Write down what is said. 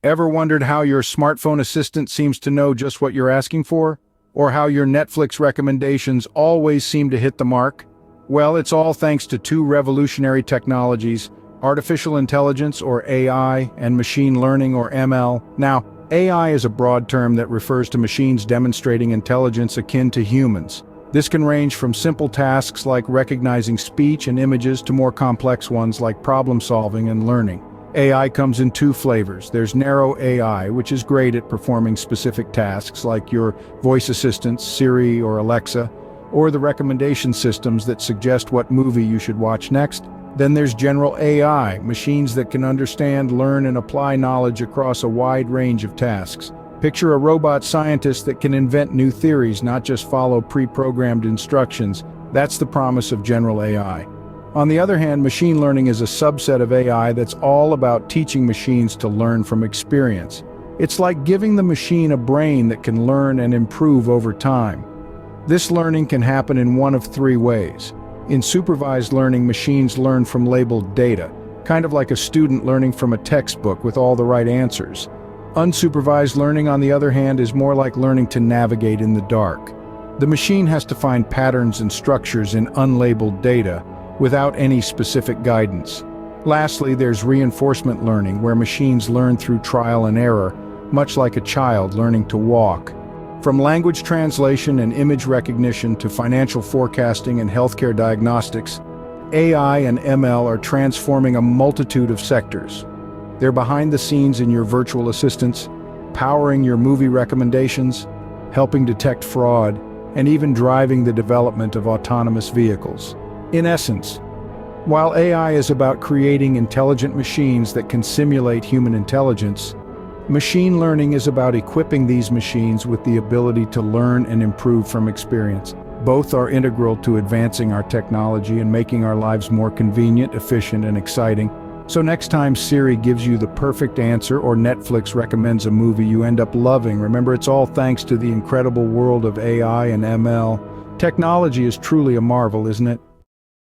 Ever wondered how your smartphone assistant seems to know just what you're asking for? Or how your Netflix recommendations always seem to hit the mark? Well, it's all thanks to two revolutionary technologies, artificial intelligence, or AI, and machine learning, or ML. Now, AI is a broad term that refers to machines demonstrating intelligence akin to humans. This can range from simple tasks like recognizing speech and images to more complex ones like problem solving and learning. AI comes in two flavors. There's narrow AI, which is great at performing specific tasks like your voice assistants, Siri or Alexa, or the recommendation systems that suggest what movie you should watch next. Then there's general AI, machines that can understand, learn, and apply knowledge across a wide range of tasks. Picture a robot scientist that can invent new theories, not just follow pre-programmed instructions. That's the promise of general AI. On the other hand, machine learning is a subset of AI that's all about teaching machines to learn from experience. It's like giving the machine a brain that can learn and improve over time. This learning can happen in one of three ways. In supervised learning, machines learn from labeled data, kind of like a student learning from a textbook with all the right answers. Unsupervised learning, on the other hand, is more like learning to navigate in the dark. The machine has to find patterns and structures in unlabeled data, without any specific guidance. Lastly, there's reinforcement learning, where machines learn through trial and error, much like a child learning to walk. From language translation and image recognition to financial forecasting and healthcare diagnostics, AI and ML are transforming a multitude of sectors. They're behind the scenes in your virtual assistants, powering your movie recommendations, helping detect fraud, and even driving the development of autonomous vehicles. In essence, while AI is about creating intelligent machines that can simulate human intelligence, machine learning is about equipping these machines with the ability to learn and improve from experience. Both are integral to advancing our technology and making our lives more convenient, efficient, and exciting. So next time Siri gives you the perfect answer or Netflix recommends a movie you end up loving, remember it's all thanks to the incredible world of AI and ML. Technology is truly a marvel, isn't it?